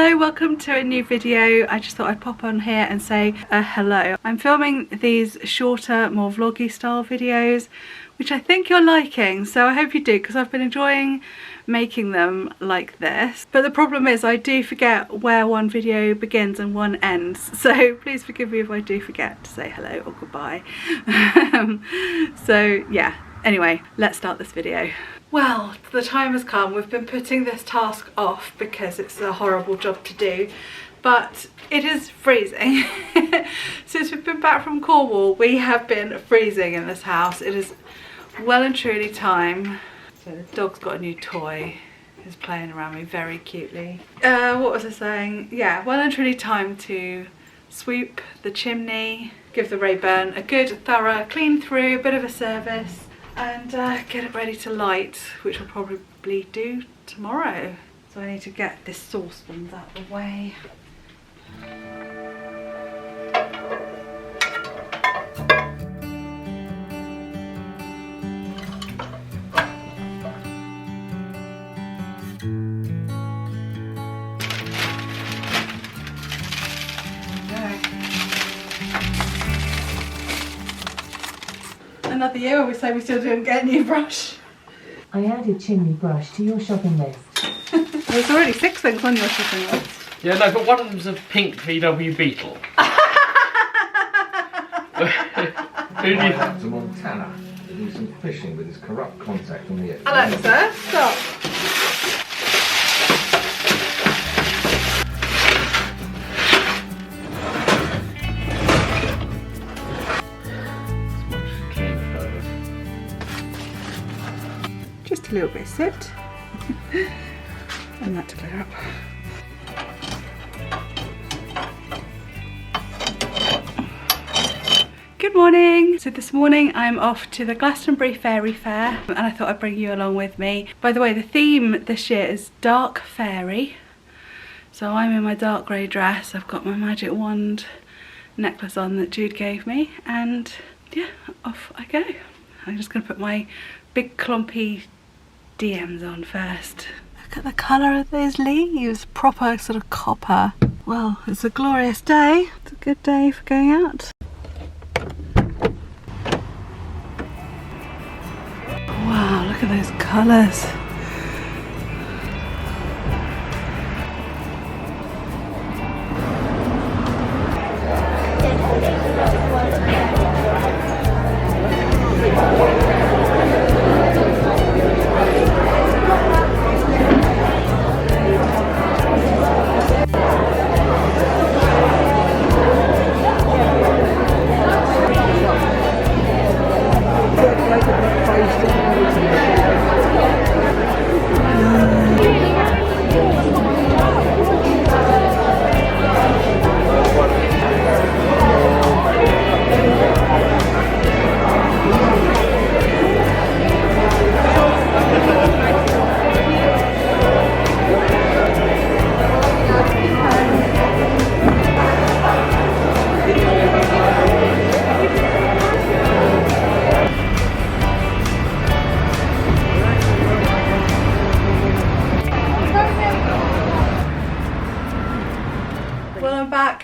Hello, welcome to a new video. I just thought I'd pop on here and say hello. I'm filming these shorter, more vloggy style videos, which I think you're liking, so I hope you do, because I've been enjoying making them like this. But the problem is I do forget where one video begins and one ends, so please forgive me if I do forget to say hello or goodbye. So yeah, anyway, let's start this video. Well, the time has come. We've been putting this task off because it's a horrible job to do, but it is freezing. Since we've been back from Cornwall, we have been freezing in this house. It is well and truly time. So the dog's got a new toy. He's playing around me very cutely. What was I saying? Yeah, well and truly time to sweep the chimney, give the Rayburn a good thorough clean through, a bit of a service, and get it ready to light, which I'll probably do tomorrow. So I need to get this saucepan out of the way. Another year, we say we still didn't get a new brush. I added chimney brush to your shopping list. There's already 6 things on your shopping list. Yeah, no, but one of them's a pink VW Beetle. Who do you... To Montana to do some fishing with his corrupt contact on the edge. Alexa, stop. Just a little bit of soot. And that to clear up. Good morning! So this morning I'm off to the Glastonbury Fairy Fair, and I thought I'd bring you along with me. By the way, the theme this year is dark fairy. So I'm in my dark grey dress. I've got my magic wand necklace on that Jude gave me, and yeah, off I go. I'm just going to put my big clumpy DMs on first. Look at the colour of those leaves, proper sort of copper. Well, it's a glorious day. It's a good day for going out. Wow, look at those colours.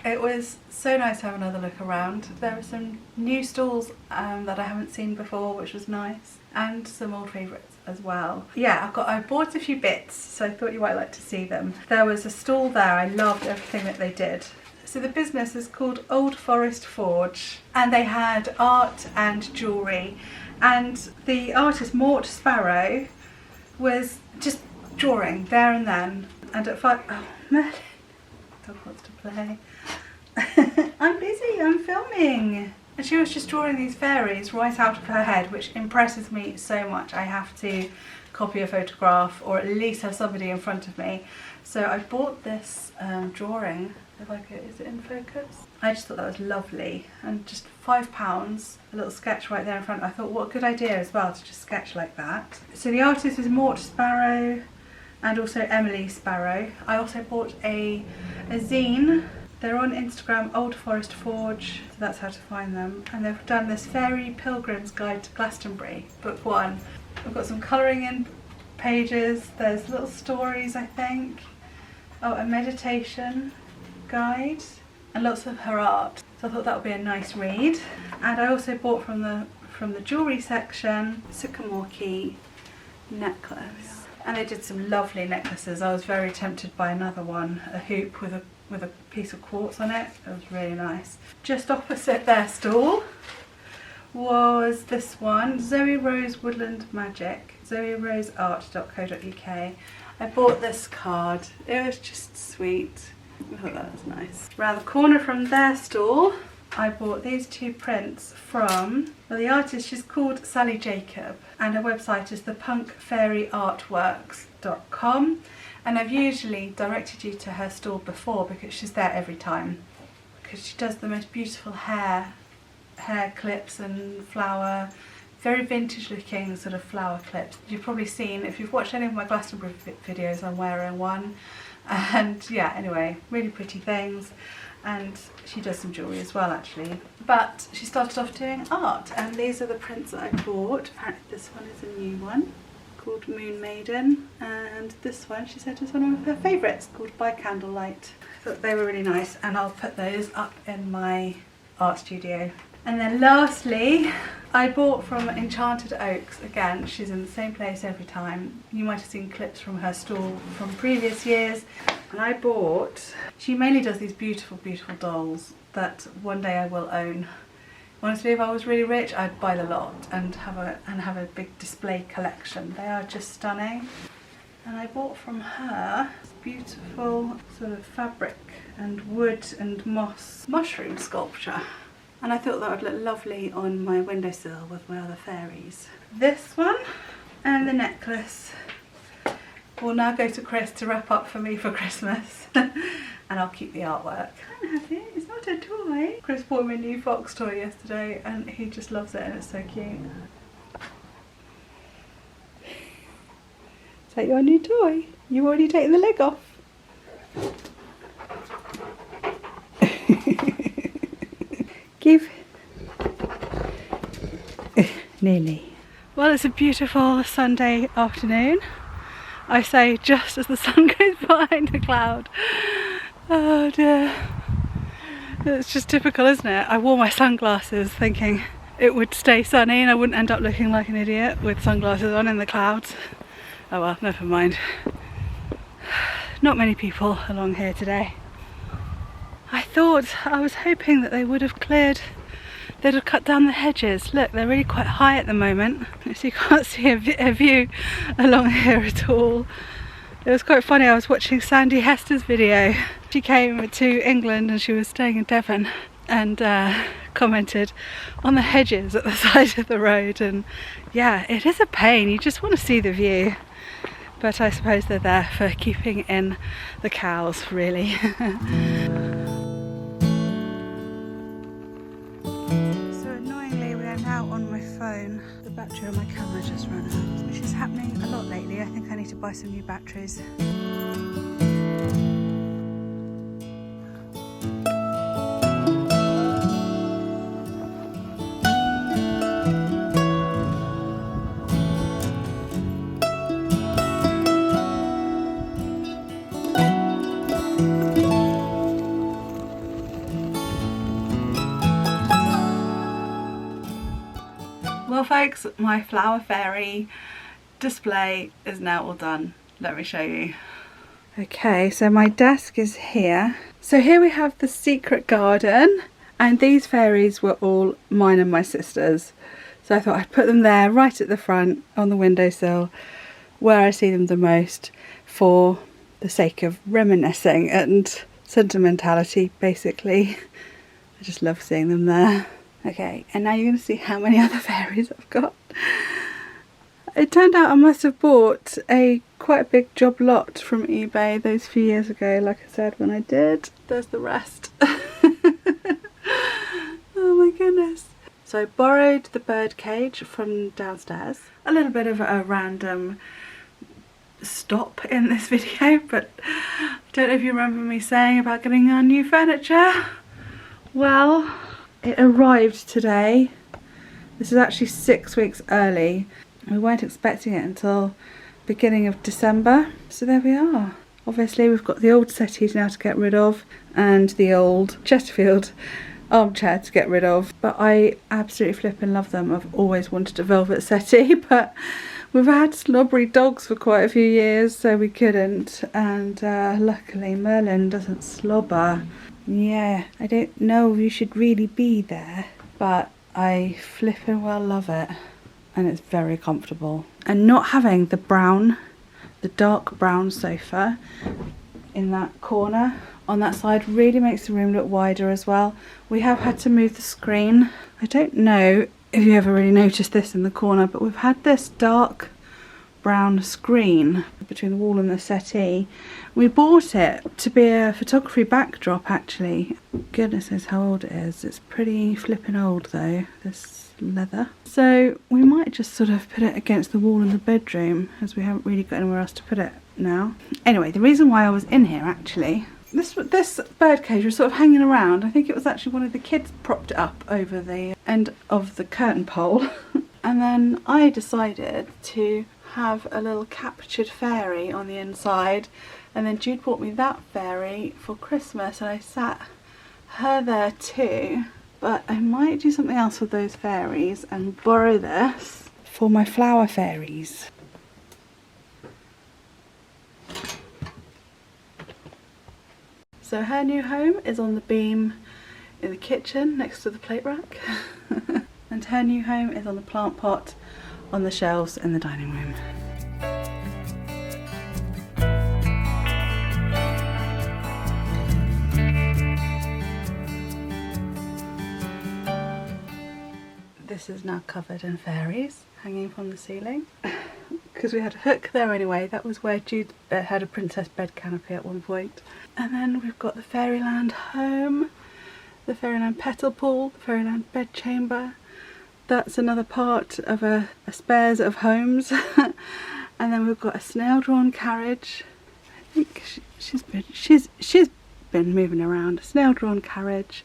It was so nice to have another look around. There were some new stalls that I haven't seen before, which was nice, and some old favourites as well. Yeah, I bought a few bits, so I thought you might like to see them. There was a stall there, I loved everything that they did. So the business is called Old Forest Forge, and they had art and jewellery, and the artist Mort Sparrow was just drawing there and then, and at 5, oh Merlin, dog wants to play. I'm busy, I'm filming. And she was just drawing these fairies right out of her head, which impresses me so much. I have to copy a photograph or at least have somebody in front of me. So I bought this drawing, if I could, is it in focus? I just thought that was lovely, and just £5, a little sketch right there in front. I thought what a good idea as well to just sketch like that. So the artist is Mort Sparrow and also Emily Sparrow. I also bought a zine. They're on Instagram, Old Forest Forge, so that's how to find them. And they've done this Fairy Pilgrim's Guide to Glastonbury, book 1. I've got some colouring in pages, there's little stories I think. a meditation guide and lots of her art. So I thought that would be a nice read. And I also bought from the jewellery section sycamore key necklace. And they did some lovely necklaces. I was very tempted by another one, a hoop with a piece of quartz on it. It was really nice. Just opposite their stall was this one, Zoe Rose Woodland Magic, zoeroseart.co.uk. I bought this card. It was just sweet. I thought that was nice. Around the corner from their stall, I bought these two prints from, well, the artist, she's called Sally Jacob, and her website is thepunkfairyartworks.com, and I've usually directed you to her stall before because she's there every time, because she does the most beautiful hair clips and flower, very vintage looking sort of flower clips. You've probably seen, if you've watched any of my Glastonbury videos, I'm wearing one, and yeah, anyway, really pretty things. And she does some jewellery as well, actually. But she started off doing art, and these are the prints that I bought. Apparently this one is a new one called Moon Maiden, and this one she said is one of her favourites called By Candlelight. I thought they were really nice, and I'll put those up in my art studio. And then lastly, I bought from Enchanted Oaks. Again, she's in the same place every time. You might have seen clips from her stall from previous years. And I bought, she mainly does these beautiful, beautiful dolls that one day I will own. Honestly, if I was really rich, I'd buy the lot and have a big display collection. They are just stunning. And I bought from her this beautiful sort of fabric and wood and moss mushroom sculpture. And I thought that would look lovely on my windowsill with my other fairies. This one and the necklace will now go to Chris to wrap up for me for Christmas. And I'll keep the artwork. I don't have it, it's not a toy. Chris bought me a new fox toy yesterday and he just loves it and it's so cute. Is that your new toy? You already taken the leg off? Give. Nearly. Well, it's a beautiful Sunday afternoon. I say just as the sun goes behind a cloud. Oh dear. It's just typical, isn't it? I wore my sunglasses thinking it would stay sunny and I wouldn't end up looking like an idiot with sunglasses on in the clouds. Oh well, never mind. Not many people along here today. I was hoping that they would have cleared, they'd have cut down the hedges. Look, they're really quite high at the moment, so you can't see a view along here at all. It was quite funny, I was watching Sandy Hester's video. She came to England and she was staying in Devon and commented on the hedges at the side of the road, and yeah, it is a pain, you just want to see the view. But I suppose they're there for keeping in the cows, really. Now on my phone, the battery on my camera just ran out, which is happening a lot lately. I think I need to buy some new batteries. Well folks, my flower fairy display is now all done. Let me show you. Okay, so my desk is here. So here we have the secret garden, and these fairies were all mine and my sister's. So I thought I'd put them there right at the front on the windowsill where I see them the most, for the sake of reminiscing and sentimentality basically. I just love seeing them there. Okay, and now you're going to see how many other fairies I've got. It turned out I must have bought quite a big job lot from eBay those few years ago, like I said when I did. There's the rest. Oh my goodness. So I borrowed the bird cage from downstairs. A little bit of a random stop in this video, but I don't know if you remember me saying about getting our new furniture. Well, it arrived today. This is actually 6 weeks early. We weren't expecting it until beginning of December. So there we are. Obviously we've got the old settees now to get rid of and the old Chesterfield armchair to get rid of, but I absolutely flipping love them. I've always wanted a velvet settee, but we've had slobbery dogs for quite a few years, so we couldn't, and luckily Merlin doesn't slobber. Yeah, I don't know if you should really be there, but I flipping well love it, and it's very comfortable. And not having the dark brown sofa in that corner on that side really makes the room look wider as well. We have had to move the screen. I don't know if you ever really noticed this in the corner, but we've had this dark brown screen between the wall and the settee. We bought it to be a photography backdrop actually. Goodness knows how old it is. It's pretty flipping old though, this leather. So we might just sort of put it against the wall in the bedroom, as we haven't really got anywhere else to put it now. Anyway, the reason why I was in here actually, this bird cage was sort of hanging around. I think it was actually one of the kids propped it up over the end of the curtain pole. And then I decided to have a little captured fairy on the inside, and then Jude bought me that fairy for Christmas and I sat her there too. But I might do something else with those fairies and borrow this for my flower fairies. So her new home is on the beam in the kitchen next to the plate rack. And her new home is on the plant pot on the shelves in the dining room. This is now covered in fairies hanging from the ceiling. Because we had a hook there anyway. That was where Jude had a princess bed canopy at one point. And then we've got the Fairyland home, the Fairyland petal pool, the Fairyland bedchamber. That's another part of a spares of homes. And then we've got a snail drawn carriage. I think she's been moving around. A snail drawn carriage.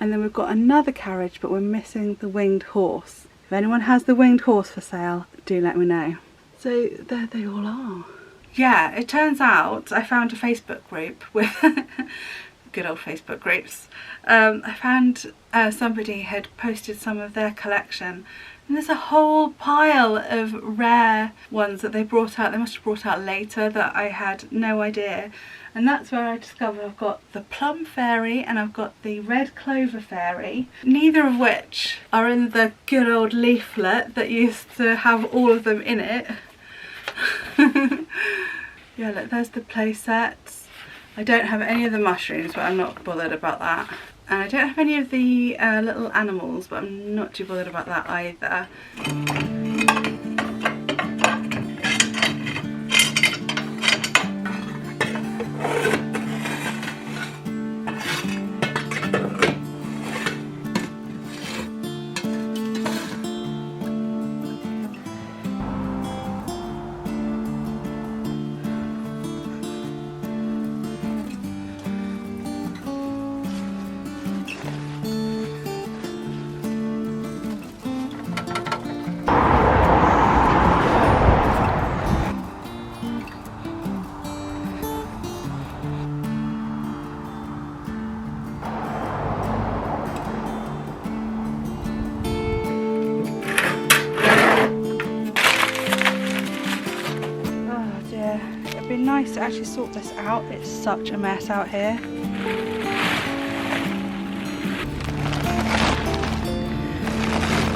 And then we've got another carriage, but we're missing the winged horse. If anyone has the winged horse for sale, do let me know. So there they all are. Yeah, it turns out I found a Facebook group with good old Facebook groups. I found somebody had posted some of their collection, and there's a whole pile of rare ones that they brought out. They must have brought out later that I had no idea. And that's where I discovered I've got the Plum Fairy and I've got the Red Clover Fairy, neither of which are in the good old leaflet that used to have all of them in it. Yeah, look, there's the play sets. I don't have any of the mushrooms, but I'm not bothered about that. And I don't have any of the little animals, but I'm not too bothered about that either. Nice to actually sort this out. It's such a mess out here.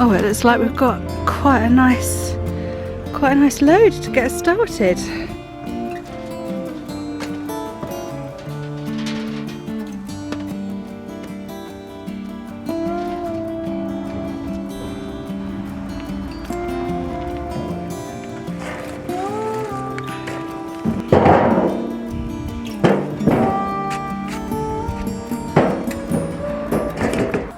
Oh, it looks like we've got quite a nice load to get us started.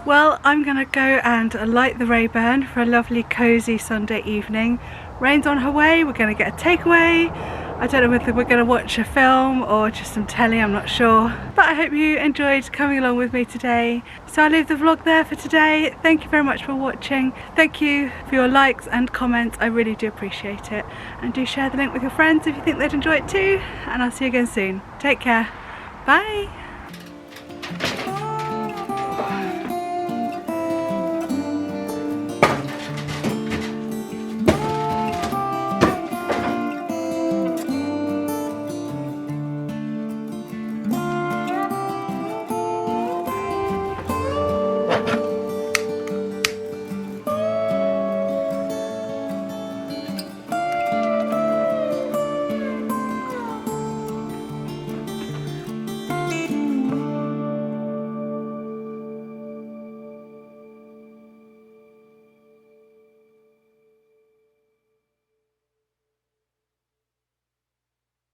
Well, I'm gonna go and light the Rayburn for a lovely cosy Sunday evening. Rain's on her way, we're gonna get a takeaway. I don't know whether we're going to watch a film or just some telly, I'm not sure. But I hope you enjoyed coming along with me today. So I'll leave the vlog there for today. Thank you very much for watching. Thank you for your likes and comments, I really do appreciate it. And do share the link with your friends if you think they'd enjoy it too. And I'll see you again soon. Take care. Bye.